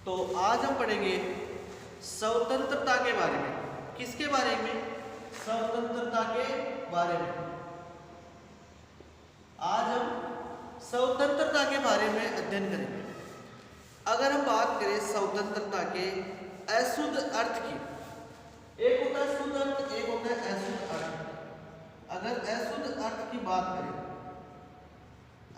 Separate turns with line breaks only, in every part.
तो आज हम पढ़ेंगे स्वतंत्रता के बारे में। किसके बारे में? स्वतंत्रता के बारे में। आज हम स्वतंत्रता के बारे में अध्ययन करेंगे। अगर हम बात करें स्वतंत्रता के अशुद्ध अर्थ की, एक होता है शुद्ध अर्थ, एक होता है अशुद्ध अर्थ। अगर अशुद्ध अर्थ की बात करें,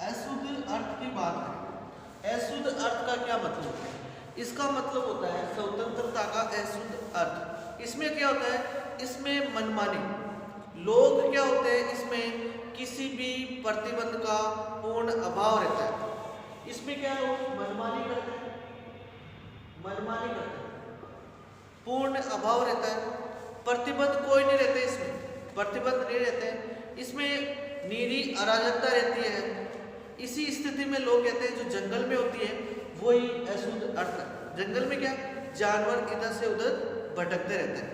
अशुद्ध अर्थ की बात करें, अशुद्ध अर्थ का क्या मतलब है? इसका मतलब होता है स्वतंत्रता का अशुद्ध अर्थ। इसमें क्या होता है? इसमें मनमानी लोग क्या होते हैं, इसमें किसी भी प्रतिबंध का पूर्ण अभाव रहता है। इसमें क्या लोग मनमानी करते हैं, मनमानी करते हैं, पूर्ण अभाव रहता है, प्रतिबंध कोई नहीं रहते, इसमें प्रतिबंध नहीं रहते, इसमें निरी अराजकता रहती है। इसी स्थिति में लोग कहते हैं जो जंगल में होती है वही अशुद्ध अर्थ है। जंगल में क्या जानवर इधर से उधर भटकते रहते हैं।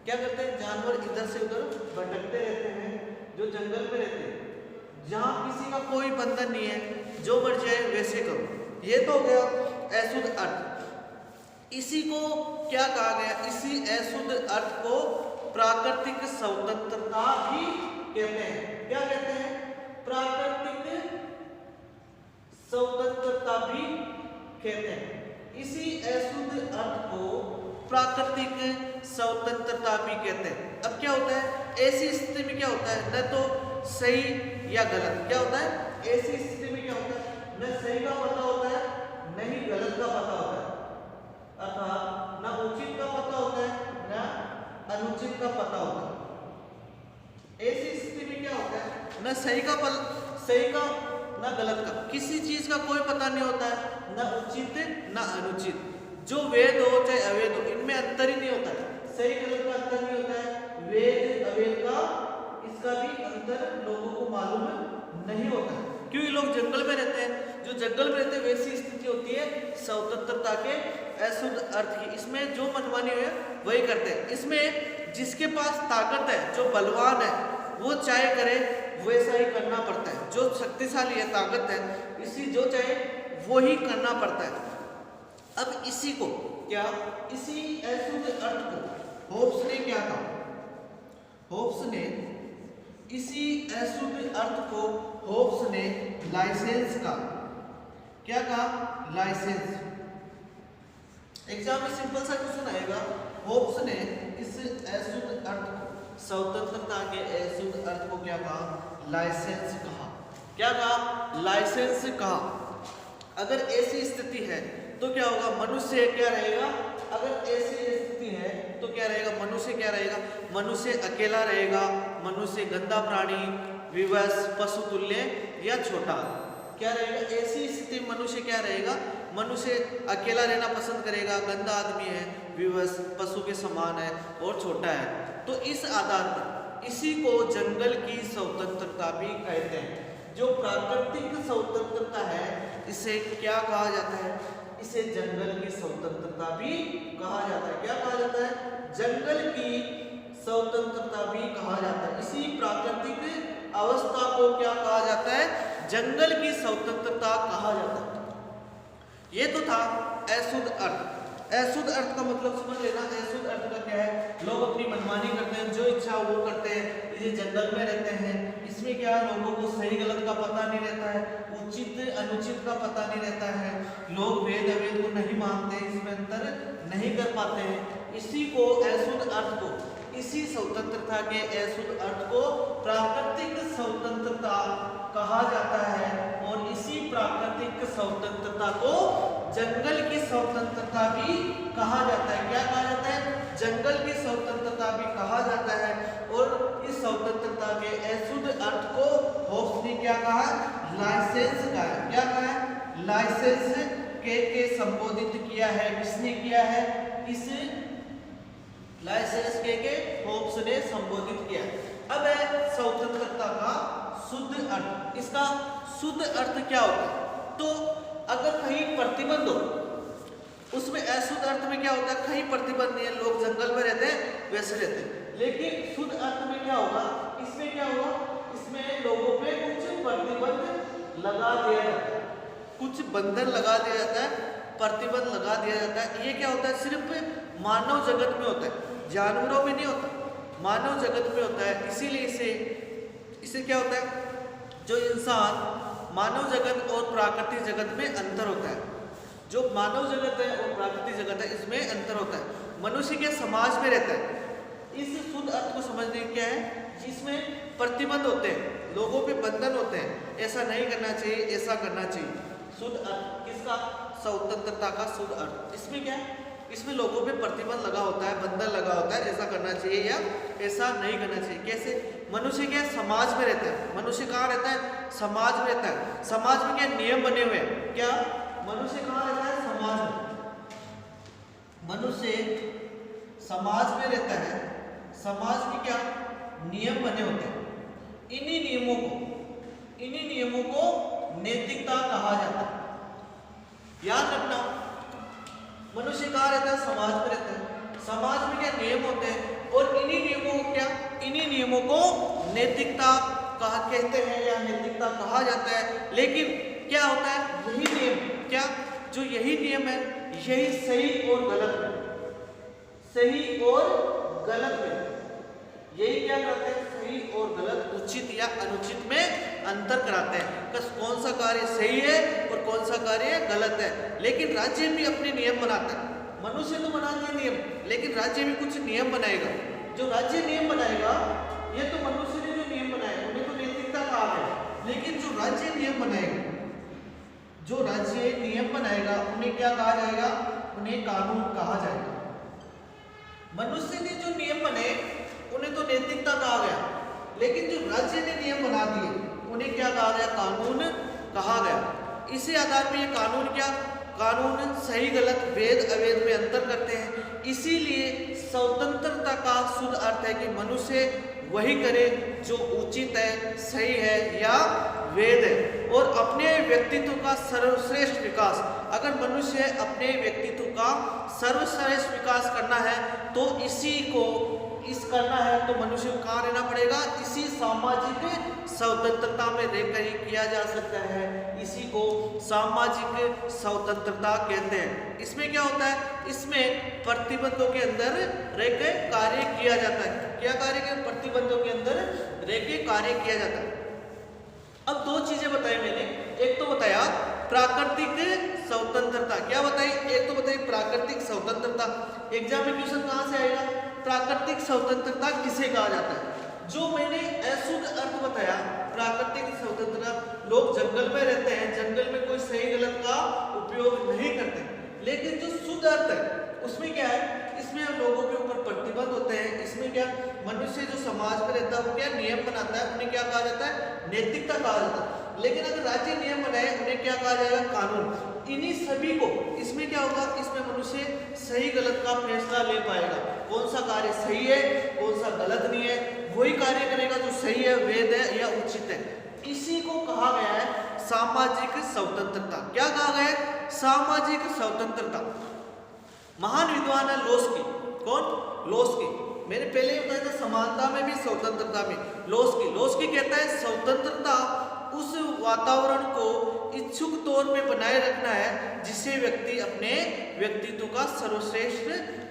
क्या करते हैं? जानवर इधर से उधर भटकते रहते हैं जो जंगल में रहते हैं, जहाँ किसी का कोई बंधन नहीं है, जो मर जाए वैसे करो। ये तो हो गया अशुद्ध अर्थ। इसी को क्या कहा गया? इसी अशुद्ध अर्थ को प्राकृतिक स्वतंत्रता भी कहते हैं। क्या कहते हैं? प्राकृतिक स्वतंत्रता भी कहते हैं। इसी अशुद्ध अर्थ को प्राकृतिक स्वतंत्रता भी कहते हैं। अब क्या होता है ऐसी स्थिति में? क्या होता है न तो सही या गलत। क्या होता है ऐसी स्थिति में? क्या होता है न सही का पता होता है, न ही गलत का पता होता है, अर्थात न उचित का पता होता है, न अनुचित का पता होता है। ऐसी स्थिति में क्या होता है न सही का न गलत का, किसी चीज का कोई पता नहीं होता है, न उचित न अनुचित। जो वेद हो चाहे अवेद हो, इनमें अंतर ही नहीं होता है, सही गलत का अंतर नहीं होता है। वेद अवेद का इसका भी अंतर लोगों को मालूम नहीं होता है, क्योंकि लोग जंगल में रहते हैं। जो जंगल में रहते हैं वैसी स्थिति होती है स्वतंत्रता के अशुद्ध अर्थ की। इसमें जो मनमानी है वही करते हैं। इसमें जिसके पास ताकत है, जो बलवान है, वो चाहे करे वैसा ही करना पड़ता है। जो शक्तिशाली है, ताकत है, इसी जो चाहे वो ही करना पड़ता है। अब इसी को क्या, इसी अशुद्ध अर्थ को होब्स ने क्या कहा? होब्स ने इसी अशुद्ध अर्थ को होब्स ने लाइसेंस का, क्या कहा? लाइसेंस। एग्जाम में सिंपल सा क्वेश्चन आएगा, होब्स ने इस अशुद्ध अर्थ को, स्वतंत्रता के अशुद्ध अर्थ को क्या कहा? लाइसेंस कहा। क्या कहा? लाइसेंस कहा। अगर ऐसी स्थिति है तो क्या होगा? मनुष्य क्या रहेगा? अगर ऐसी स्थिति है तो क्या रहेगा? मनुष्य क्या रहेगा? मनुष्य अकेला रहेगा, मनुष्य गंदा प्राणी, विवश, पशु तुल्य या छोटा। क्या रहेगा? ऐसी स्थिति में मनुष्य क्या रहेगा? मनुष्य अकेला रहना पसंद करेगा, गंदा आदमी है, विवश, पशु के समान है और छोटा है। तो इस आधार पर इसी को जंगल की स्वतंत्रता भी कहते हैं। जो प्राकृतिक स्वतंत्रता है इसे क्या कहा जाता है? इसे जंगल की स्वतंत्रता भी कहा जाता है। क्या कहा जाता है? जंगल की स्वतंत्रता भी कहा जाता है। इसी प्राकृतिक अवस्था को क्या कहा जाता है? जंगल की स्वतंत्रता कहा जाता है। ये तो था अशुद्ध अर्थ। अशुद्ध अर्थ का मतलब समझ लेना। अशुद्ध अर्थ का क्या है? लोग अपनी मनमानी करते हैं, जो इच्छा वो करते हैं, ये जंगल में रहते हैं। इसमें क्या लोगों को सही गलत का पता नहीं रहता है, उचित अनुचित का पता नहीं रहता है, लोग वेद अवेद को नहीं मानते, इसमें अंतर नहीं कर पाते हैं। इसी को अशुद्ध अर्थ को, इसी स्वतंत्रता के अशुद्ध अर्थ को प्राकृतिक स्वतंत्रता कहा जाता है। और इसी प्राकृतिक स्वतंत्रता को जंगल की स्वतंत्रता भी कहा जाता है। क्या कहा जाता है? जंगल की स्वतंत्रता भी कहा जाता है। और इस स्वतंत्रता के अशुद्ध अर्थ को होब्स ने क्या कहा? लाइसेंस कहा है। क्या कहा है? लाइसेंस के संबोधित किया है। किसने किया है? इस लाइसेंस के होब्स ने संबोधित किया। अब है स्वतंत्रता का शुद्ध अर्थ। इसका शुद्ध अर्थ क्या होता है? तो अगर कहीं प्रतिबंध हो, उसमें अशुद्ध अर्थ में क्या होता है? कहीं प्रतिबंध नहीं है, लोग जंगल में रहते हैं वैसे रहते हैं। लेकिन शुद्ध अर्थ में क्या होगा? इसमें क्या होगा? इसमें लोगों पे कुछ प्रतिबंध लगा दिया जाता है, कुछ बंधन लगा दिया जाता है, प्रतिबंध लगा दिया जाता है। ये क्या होता है, सिर्फ मानव जगत में होता है, जानवरों में नहीं होता, मानव जगत में होता है। इसीलिए इसे क्या होता है, जो इंसान मानव जगत और प्राकृतिक जगत में अंतर होता है। जो मानव जगत है और प्राकृतिक जगत है, इसमें अंतर होता है। मनुष्य के समाज में रहता है। इस शुद्ध अर्थ को समझने क्या है, जिसमें प्रतिबंध होते हैं, लोगों पे बंधन होते हैं, ऐसा नहीं करना चाहिए, ऐसा करना चाहिए। शुद्ध अर्थ किसका, स्वतंत्रता का शुद्ध अर्थ। इसमें क्या है, इसमें लोगों पे प्रतिबंध लगा होता है, बंधन लगा होता है, ऐसा करना चाहिए या ऐसा नहीं करना चाहिए। कैसे, मनुष्य क्या समाज में रहता है। मनुष्य कहाँ रहता है, समाज में रहता है। समाज में क्या नियम बने हुए हैं, क्या मनुष्य कहाँ रहता है, समाज में। मनुष्य समाज में रहता है, समाज के क्या नियम बने होते हैं। इन्हीं नियमों को नैतिकता कहा जाता है। याद रखना, मनुष्य कहाँ रहता है, समाज में रहता है। समाज में क्या नियम होते हैं और इन्हीं नियमों को नैतिकता कहते हैं या नैतिकता कहा जाता है। लेकिन क्या होता है, यही नियम, क्या जो यही नियम है, यही सही और गलत है, सही और गलत है। यही क्या करते हैं, सही और गलत, उचित या अनुचित में अंतर कराते हैं। कौन सा कार्य सही है और कौन सा कार्य गलत है। लेकिन राज्य भी अपने नियम बनाता है। मनुष्य तो बनाते हैं नियम, लेकिन राज्य भी कुछ नियम बनाएगा। जो राज्य नियम बनाएगा, ये तो मनुष्य ने जो नियम बनाए उन्हें तो नैतिकता कहा है। लेकिन जो राज्य नियम बनाएगा, जो राज्य नियम बनाएगा, उन्हें क्या कहा जाएगा, उन्हें कानून कहा जाएगा। मनुष्य ने जो नियम बने उन्हें तो नैतिकता कहा गया, लेकिन जो राज्य ने नियम बना दिए उन्हें क्या कहा गया, कानून कहा गया। इसी आधार पर ये कानून क्या, कानून सही गलत, वेद अवेद में अंतर करते हैं। इसीलिए स्वतंत्रता का शुद्ध अर्थ है कि मनुष्य वही करे जो उचित है, सही है या वेद है, और अपने व्यक्तित्व का सर्वश्रेष्ठ विकास। अगर मनुष्य अपने व्यक्तित्व का सर्वश्रेष्ठ विकास करना है तो करना है तो मनुष्य को कहाँ रहना पड़ेगा, इसी सामाजिक स्वतंत्रता में रहकर ही किया जा सकता है। इसी को सामाजिक स्वतंत्रता कहते हैं। इसमें क्या होता है, इसमें प्रतिबंधों के अंदर रहकर कार्य किया जाता है। क्या कार्य के, प्रतिबंधों के अंदर रहकर कार्य किया जाता है। अब दो चीजें बताई मैंने, एक तो बताया प्राकृतिक स्वतंत्रता, क्या बताई, एक तो बताई प्राकृतिक स्वतंत्रता। एग्जाम में क्वेश्चन कहाँ से आएगा, प्राकृतिक स्वतंत्रता किसे कहा जाता है। जो मैंने अशुद्ध अर्थ बताया, प्राकृतिक स्वतंत्रता, लोग जंगल में रहते हैं, जंगल में कोई सही गलत का उपयोग नहीं करते। लेकिन जो शुद्ध अर्थ है उसमें क्या है, इसमें लोगों के ऊपर प्रतिबंध होते हैं। इसमें क्या, मनुष्य जो समाज में रहता है वो क्या नियम बनाता है, उन्हें क्या कहा जाता है, नैतिकता कहा जाता है। लेकिन अगर राज्य नियम बनाए उन्हें क्या कहा जाएगा, कानून। इन्हीं सभी को, इसमें क्या होगा, इसमें मनुष्य सही गलत का फैसला ले पाएगा। कौन सा कार्य सही है, कौन सा गलत नहीं है, वही कार्य करेगा जो सही है, वेद है या उचित है। इसी को कहा गया है सामाजिक स्वतंत्रता। क्या कहा गया है, सामाजिक स्वतंत्रता। महान विद्वान है लोस्की। कौन, लोस्की। मैंने पहले ही बताया था समानता में भी स्वतंत्रता में। लोस्की कहता है स्वतंत्रता उस वातावरण को इच्छुक तौर पे बनाए रखना है जिससे व्यक्ति अपने व्यक्तित्व का सर्वश्रेष्ठ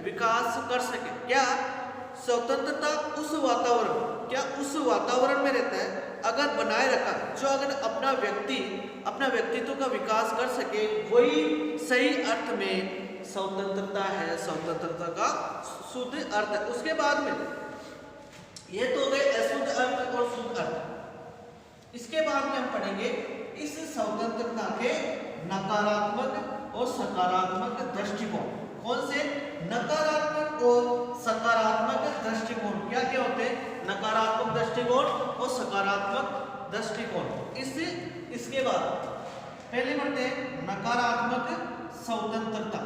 विकास कर सके। क्या, स्वतंत्रता उस वातावरण, क्या उस वातावरण में रहता है अगर बनाए रखा, जो अगर अपना व्यक्तित्व का विकास कर सके, वही सही अर्थ में स्वतंत्रता है। स्वतंत्रता का शुद्ध अर्थ है। उसके बाद में ये तो हो गए अशुद्ध अर्थ और शुद्ध अर्थ। इसके बाद में हम पढ़ेंगे इस स्वतंत्रता के नकारात्मक और सकारात्मक दृष्टिकोण। कौन से, नकारात्मक और सकारात्मक दृष्टिकोण। क्या क्या होते हैं, नकारात्मक दृष्टिकोण और सकारात्मक दृष्टिकोण। इसके बाद पहले पढ़ते हैं नकारात्मक स्वतंत्रता।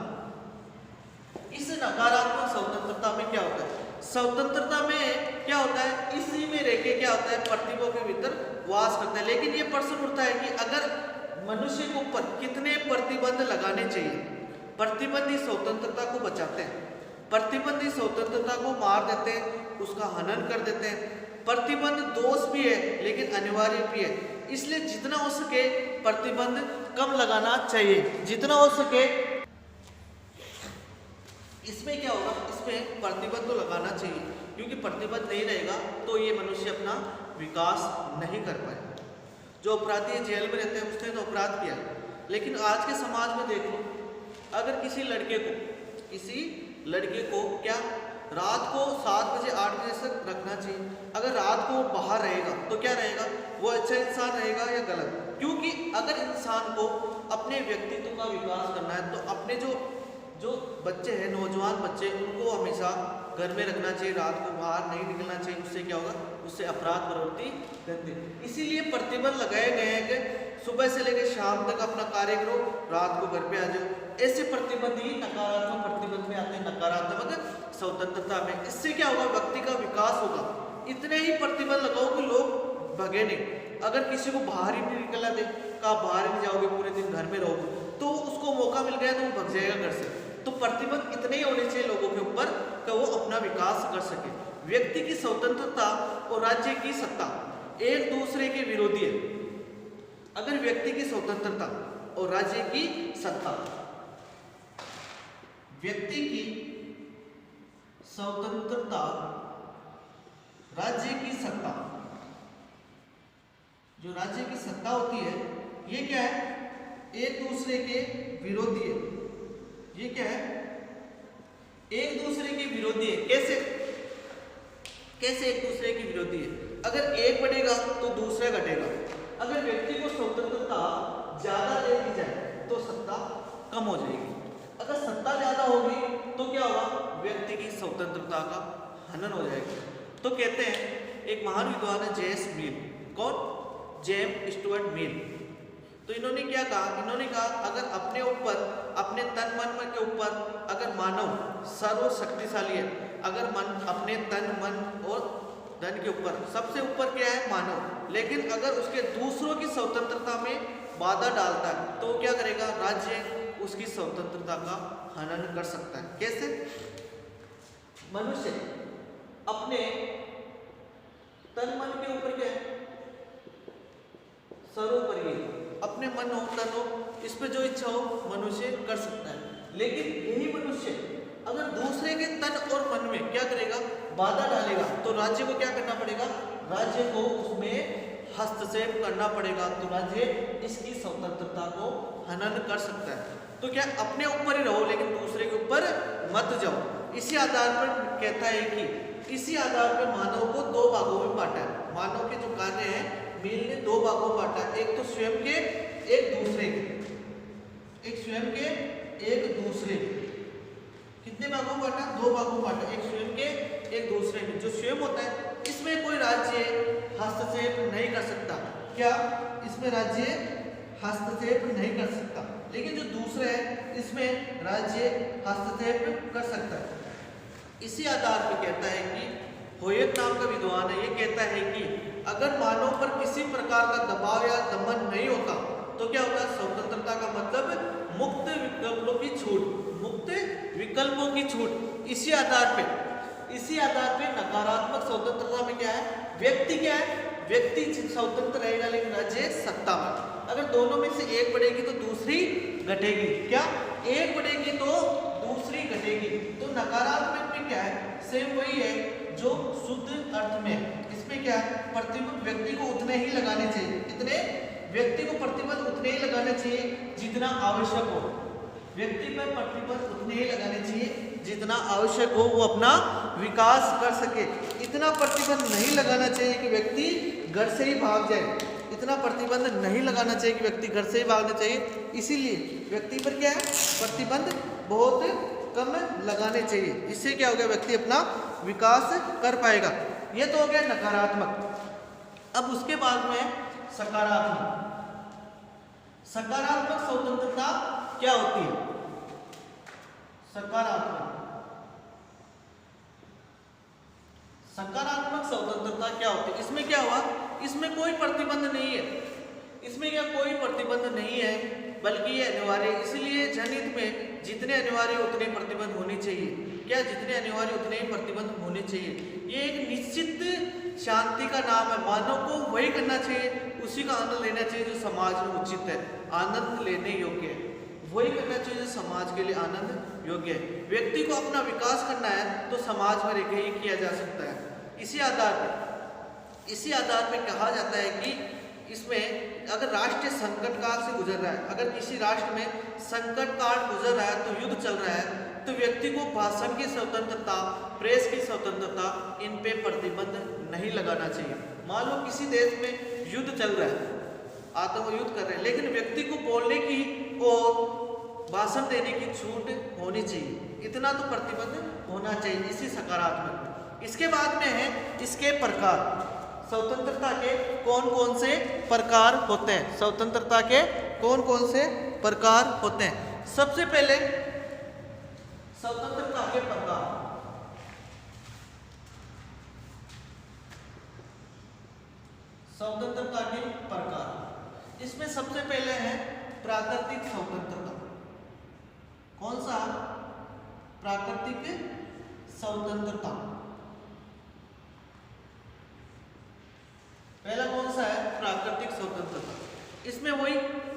इस नकारात्मक स्वतंत्रता में क्या होता है, स्वतंत्रता में क्या होता है, इसी में रहके क्या होता है, प्रतिभा के भीतर वास करता है। लेकिन ये प्रश्न उठता है कि अगर मनुष्य को कितने प्रतिबंध लगाने चाहिए। प्रतिबंधी स्वतंत्रता को बचाते हैं, प्रतिबंधी स्वतंत्रता को मार देते हैं, उसका हनन कर देते हैं। प्रतिबंध दोष भी है लेकिन अनिवार्य भी है, इसलिए जितना हो सके प्रतिबंध कम लगाना चाहिए। जितना हो सके इसमें क्या होगा, इसमें प्रतिबंध तो लगाना चाहिए, क्योंकि प्रतिबंध नहीं रहेगा तो ये मनुष्य अपना विकास नहीं कर पाएगा। जो अपराधी जेल में रहते हैं उसने तो अपराध किया, लेकिन आज के समाज में देख लो, अगर किसी लड़के को क्या रात को 7 बजे 8 बजे तक रखना चाहिए, अगर रात को बाहर रहेगा तो क्या रहेगा, वो अच्छा इंसान रहेगा या गलत? क्योंकि अगर इंसान को अपने व्यक्तित्व का विकास करना है तो अपने जो बच्चे हैं, नौजवान बच्चे, उनको हमेशा घर में रखना चाहिए, रात को बाहर नहीं निकलना चाहिए। उससे क्या होगा, उससे अपराध प्रवृत्ति करते। इसीलिए प्रतिबंध लगाए गए हैं कि सुबह से लेकर शाम तक अपना कार्य करो, रात को घर पे आ जाओ। ऐसे प्रतिबंध ही नकारात्मक प्रतिबंध में आते हैं, नकारात्मक स्वतंत्रता में। इससे क्या होगा, व्यक्ति का विकास होगा। इतने ही प्रतिबंध लगाओ कि लोग भगे नहीं। अगर किसी को बाहर ही नहीं निकलना दे, कहा बाहर ही नहीं जाओगे, पूरे दिन घर में रहोगे, तो उसको मौका मिल गया तो वो भग जाएगा घर से। तो प्रतिबंध इतने ही होने चाहिए लोगों के ऊपर कि वो अपना विकास कर सके। व्यक्ति की स्वतंत्रता और राज्य की सत्ता एक दूसरे के विरोधी है। अगर व्यक्ति की स्वतंत्रता और राज्य की सत्ता, व्यक्ति की स्वतंत्रता, राज्य की सत्ता, जो राज्य की सत्ता होती है ये क्या है, एक दूसरे के विरोधी है। ये क्या है, एक दूसरे के विरोधी है। कैसे एक दूसरे के विरोधी है? अगर एक बढ़ेगा तो दूसरा घटेगा। अगर व्यक्ति को स्वतंत्रता ज्यादा दे दी जाए तो सत्ता कम हो जाएगी। अगर सत्ता ज्यादा होगी तो क्या होगा, व्यक्ति की स्वतंत्रता का हनन हो जाएगा। तो कहते हैं, एक महान विद्वान है जेम्स मिल, कौन, जेम्स स्टुअर्ट मिल। तो इन्होंने क्या कहा, इन्होंने कहा अगर अपने ऊपर, अपने तन मन के ऊपर अगर मानव सर्वशक्तिशाली है, अगर मन अपने तन मन और धन के ऊपर, सबसे ऊपर क्या है, मानव, लेकिन अगर उसके दूसरों की स्वतंत्रता में बाधा डालता है तो क्या करेगा, राज्य उसकी स्वतंत्रता का हनन कर सकता है। कैसे? मनुष्य अपने तन मन के ऊपर क्या है, सर्वोपरि, अपने मन हो तन हो, इस पे जो इच्छा हो मनुष्य कर सकता है। लेकिन यही मनुष्य अगर दूसरे के तन और मन में क्या करेगा, बाधा डालेगा, तो राज्य को क्या करना पड़ेगा, राज्य को उसमें हस्तक्षेप करना पड़ेगा। तो राज्य इसकी स्वतंत्रता को हनन कर सकता है। तो क्या अपने ऊपर ही रहो लेकिन दूसरे के ऊपर मत जाओ। इसी आधार पर कहता है कि इसी आधार पर मानव को दो भागों में बांटा है। मानव के जो कार्य हैं मिल ने दो भागों में बांटा, एक तो स्वयं के, एक दूसरे के। एक स्वयं के, एक दूसरे के। कितने भागों में बांटा, दो भागों में बांटा, एक स्वयं के, एक दूसरे के। जो स्वयं होता है इसमें कोई राज्य हस्तक्षेप नहीं कर सकता। क्या इसमें राज्य हस्तक्षेप नहीं कर सकता, लेकिन जो दूसरा है इसमें राज्य हस्तक्षेप कर सकता है। इसी आधार पर कहता है कि होयत नाम का विद्वान है, ये कहता है कि अगर मानव पर किसी प्रकार का दबाव या दमन नहीं होता तो क्या होगा, स्वतंत्रता का मतलब मुक्त विकल्पों की छूट, मुक्त विकल्पों की छूट। इसी आधार पे नकारात्मक स्वतंत्रता में क्या है, व्यक्ति क्या है, व्यक्ति स्वतंत्र रहेगा लेकिन राज्य सत्ता में। अगर दोनों में से एक बढ़ेगी तो दूसरी घटेगी। क्या, एक बढ़ेगी तो दूसरी घटेगी। तो नकारात्मक में क्या है, सेम वही है जो शुद्ध अर्थ में। इसमें क्या है, प्रतिबंध व्यक्ति को उतने ही लगाने चाहिए, कितने, व्यक्ति को प्रतिबंध उतने ही लगाने चाहिए जितना आवश्यक हो। व्यक्ति पर प्रतिबंध उतने ही लगाने चाहिए जितना आवश्यक हो, वो अपना विकास कर सके। इतना प्रतिबंध नहीं लगाना चाहिए कि व्यक्ति घर से ही भाग जाए। इतना प्रतिबंध नहीं लगाना चाहिए कि व्यक्ति घर से ही भागना चाहिए। इसीलिए व्यक्ति पर क्या है, प्रतिबंध बहुत कम लगाने चाहिए। इससे क्या हो गया, व्यक्ति अपना विकास कर पाएगा। ये तो हो गया नकारात्मक। अब उसके बाद में सकारात्मक। सकारात्मक स्वतंत्रता क्या होती है? सकारात्मक स्वतंत्रता क्या होती है? इसमें क्या हुआ, इसमें कोई प्रतिबंध नहीं है। इसमें क्या कोई प्रतिबंध नहीं है, बल्कि ये अनिवार्य। इसलिए जनहित में जितने अनिवार्य उतने प्रतिबंध होने चाहिए। क्या, जितने अनिवार्य उतने ही प्रतिबंध होने चाहिए। ये एक निश्चित शांति का नाम है। मानव को वही करना चाहिए, उसी का आनंद लेना चाहिए जो समाज में उचित है, आनंद लेने योग्य है। वही करना चाहिए जो समाज के लिए आनंद योग्य है। व्यक्ति को अपना विकास करना है तो समाज में रहकर ही किया जा सकता है। इसी आधार पे कहा जाता है कि इसमें अगर राष्ट्र संकट काल से गुजर रहा है, अगर किसी राष्ट्र में संकट काल गुजर रहा है, तो युद्ध चल रहा है, तो व्यक्ति को भाषण की स्वतंत्रता, प्रेस की स्वतंत्रता, इन पे प्रतिबंध नहीं लगाना चाहिए। मान लो किसी देश में युद्ध चल रहा है, आत्मयुद्ध कर रहे हैं, लेकिन व्यक्ति को बोलने की और भाषण देने की छूट होनी चाहिए, इतना तो प्रतिबंध होना चाहिए, इसी सकारात्मक। इसके बाद में है इसके प्रकार, स्वतंत्रता के कौन कौन से प्रकार होते हैं, स्वतंत्रता के कौन कौन से प्रकार होते हैं। सबसे पहले स्वतंत्रता के प्रकार, स्वतंत्रता के प्रकार, इसमें सबसे पहले है प्राकृतिक स्वतंत्रता। कौन सा? प्राकृतिक स्वतंत्रता। पहला कौन सा है? प्राकृतिक स्वतंत्रता। इसमें वही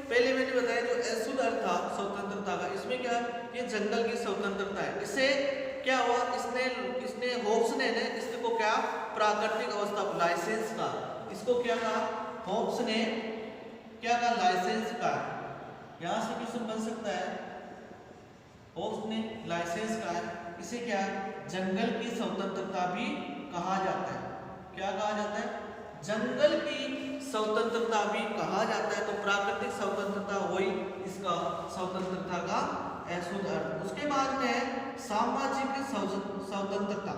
पहले मैंने बताया जो अशुद्ध अर्थ था स्वतंत्रता का, इसमें क्या, ये जंगल की स्वतंत्रता है। इससे क्या हुआ, इसने होब्स ने इसको क्या प्राकृतिक अवस्था लाइसेंस का, इसको क्या कहा, होब्स ने क्या कहा, लाइसेंस का। यहां से क्वेश्चन बन सकता है, होब्स ने लाइसेंस का है, इसे क्या जंगल की स्वतंत्रता भी कहा जाता है। क्या कहा जाता है? जंगल की स्वतंत्रता भी कहा जाता है। तो प्राकृतिक स्वतंत्रता वही इसका स्वतंत्रता का अशुद्ध अर्थ। उसके बाद में है सामाजिक स्वतंत्रता।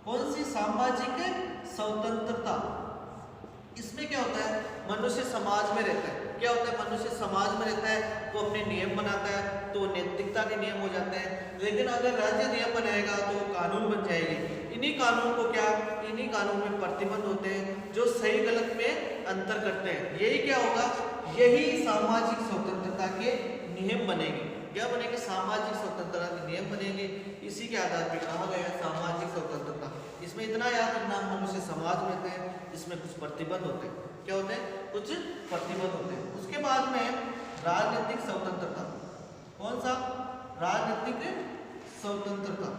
कौन सी? सामाजिक स्वतंत्रता। इसमें क्या होता है, मनुष्य समाज में रहता है। क्या होता है, मनुष्य समाज में रहता है, वो अपने नियम बनाता है, तो नैतिकता के नियम हो जाते हैं। लेकिन अगर राज्य नियम बनाएगा तो कानून बन जाएंगे। इन्हीं कानून को क्या, इन्हीं कानून में प्रतिबंध होते हैं जो सही गलत में अंतर करते हैं। यही क्या होगा, यही सामाजिक स्वतंत्रता के नियम बनेंगे। क्या बनेंगे? सामाजिक स्वतंत्रता के नियम बनेंगे। इसी के आधार पर कहा गया सामाजिक स्वतंत्रता। इसमें इतना याद रखना, मनुष्य समाज में रहते हैं, इसमें कुछ प्रतिबंध होते हैं। क्या होते हैं? कुछ प्रतिबंध होते हैं। उसके बाद में राजनीतिक स्वतंत्रता। कौन सा? राजनीतिक स्वतंत्रता।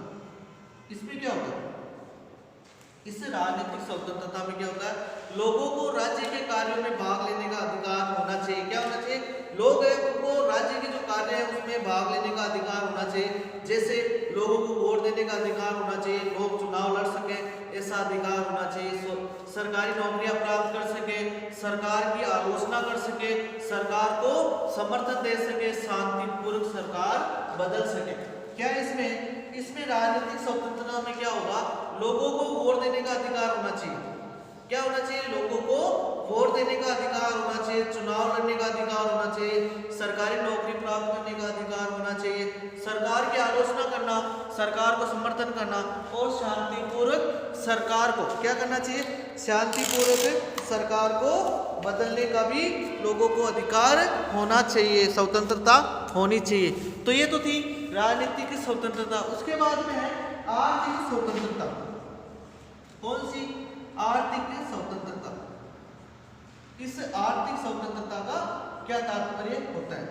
इसमें क्या होता है, इस राजनीतिक स्वतंत्रता में क्या होता है, लोगों को राज्य के कार्यों में भाग लेने का अधिकार होना चाहिए। क्या होना चाहिए? लोग हैं उनको राज्य के जो कार्य है उसमें भाग लेने का अधिकार होना चाहिए। जैसे लोगों को वोट देने का अधिकार होना चाहिए, लोग चुनाव लड़ सके, ऐसा अधिकार होना चाहिए। सरकारी नौकरियां प्राप्त कर सके, सरकार की आलोचना कर सके, सरकार को समर्थन दे सके, शांतिपूर्वक सरकार बदल सके। क्या इसमें राजनीतिक स्वतंत्रता में क्या होगा, लोगों को वोट देने का अधिकार होना चाहिए। क्या होना चाहिए? लोगों को वोट देने का अधिकार होना चाहिए, चुनाव लड़ने का अधिकार होना चाहिए, सरकारी नौकरी प्राप्त करने का अधिकार होना चाहिए, सरकार की आलोचना करना, सरकार को समर्थन करना और शांतिपूर्वक सरकार को क्या करना चाहिए, शांतिपूर्वक सरकार को बदलने का भी लोगों को अधिकार होना चाहिए, स्वतंत्रता होनी चाहिए। तो ये तो थी राजनीतिक स्वतंत्रता। उसके बाद में है आर्थिक स्वतंत्रता। कौन सी? आर्थिक स्वतंत्रता। इस आर्थिक स्वतंत्रता का क्या तात्पर्य होता है?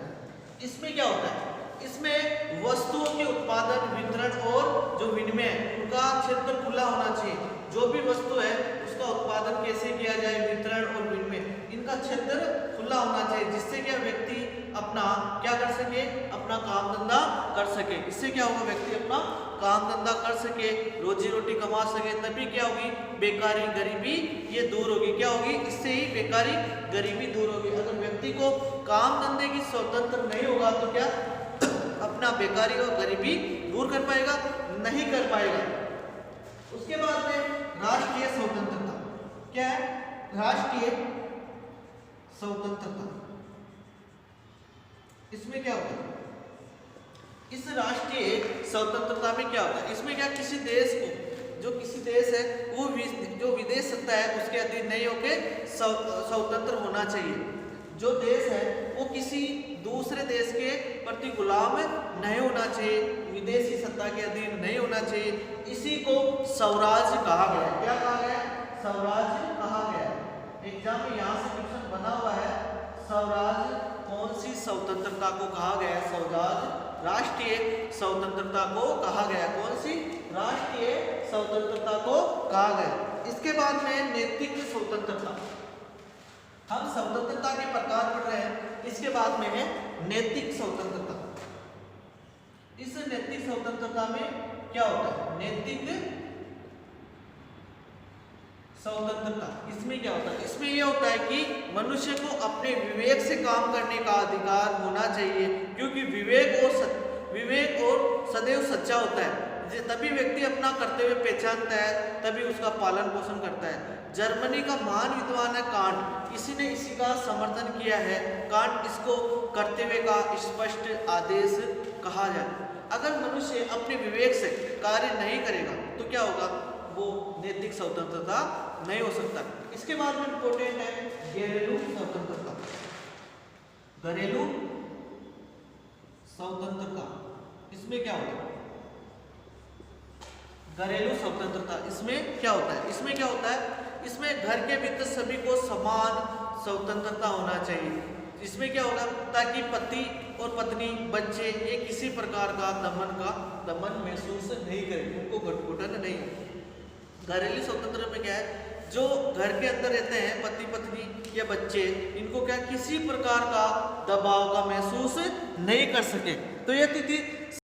इसमें क्या होता है, इसमें वस्तुओं के उत्पादन, वितरण और जो विनिमय है उनका क्षेत्र खुला होना चाहिए। जो भी वस्तु है उसका उत्पादन कैसे किया जाए, वितरण और विनिमय, इनका क्षेत्र खुला होना चाहिए, जिससे क्या व्यक्ति अपना क्या कर सके, अपना काम धंधा कर सके। इससे क्या होगा, व्यक्ति अपना काम धंधा कर सके, रोजी रोटी कमा सके, तभी क्या होगी, बेकारी गरीबी ये दूर होगी। क्या होगी? इससे ही बेकारी गरीबी दूर होगी। अगर व्यक्ति को काम धंधे की स्वतंत्र नहीं होगा तो क्या अपना बेकारी और गरीबी दूर कर पाएगा? नहीं कर पाएगा। उसके बाद में राष्ट्रीय स्वतंत्रता। क्या है? राष्ट्रीय स्वतंत्रता। इसमें क्या होता है, इस राष्ट्रीय स्वतंत्रता में क्या होता है, इसमें क्या किसी देश को, जो किसी देश है वो जो विदेश सत्ता है उसके अधीन नहीं होके स्वतंत्र होना चाहिए। जो देश है वो किसी दूसरे देश के प्रति गुलाम नहीं होना चाहिए, विदेशी सत्ता के अधीन नहीं होना चाहिए। इसी को स्वराज्य कहा गया है। क्या कहा गया है? स्वराज्य कहा गया है। एग्जाम में यहाँ से क्वेश्चन बना हुआ है, स्वराज्य कौन सी स्वतंत्रता को कहा गया है? स्वराज राष्ट्रीय स्वतंत्रता को कहा गया। कौन सी? राष्ट्रीय स्वतंत्रता को कहा गया। इसके बाद में नैतिक स्वतंत्रता। हम स्वतंत्रता के प्रकार पढ़ रहे हैं, इसके बाद में है नैतिक स्वतंत्रता। इस नैतिक स्वतंत्रता में क्या होता है? नैतिक स्वतंत्रता, इसमें क्या होता है? इसमें यह होता है कि मनुष्य को अपने विवेक से काम करने का अधिकार होना चाहिए, क्योंकि विवेक और सदैव सच्चा होता है। तभी व्यक्ति अपना कर्तव्य पहचानता है, तभी उसका पालन पोषण करता है। जर्मनी का महान विद्वान है कांट, इसी ने इसी का समर्थन किया है। कांट इसको कर्तव्य का स्पष्ट आदेश कहा जाए। अगर मनुष्य अपने विवेक से कार्य नहीं करेगा तो क्या होगा? वो नैतिक स्वतंत्रता नहीं हो सकता। इसके बाद में इंपॉर्टेंट है घरेलू स्वतंत्रता। घरेलू स्वतंत्रता, इसमें क्या होता है? घरेलू स्वतंत्रता, इसमें क्या होता है? इसमें क्या होता है? इसमें घर के भीतर सभी को समान स्वतंत्रता होना चाहिए। इसमें क्या होगा? ताकि पति और पत्नी, बच्चे ये किसी प्रकार का दमन महसूस नहीं करें, उनको घटघुटन नहीं हो। घरेलू स्वतंत्रता में क्या है? जो घर के अंदर रहते हैं पति पत्नी या बच्चे, इनको क्या किसी प्रकार का दबाव का महसूस नहीं कर सके। तो ये थी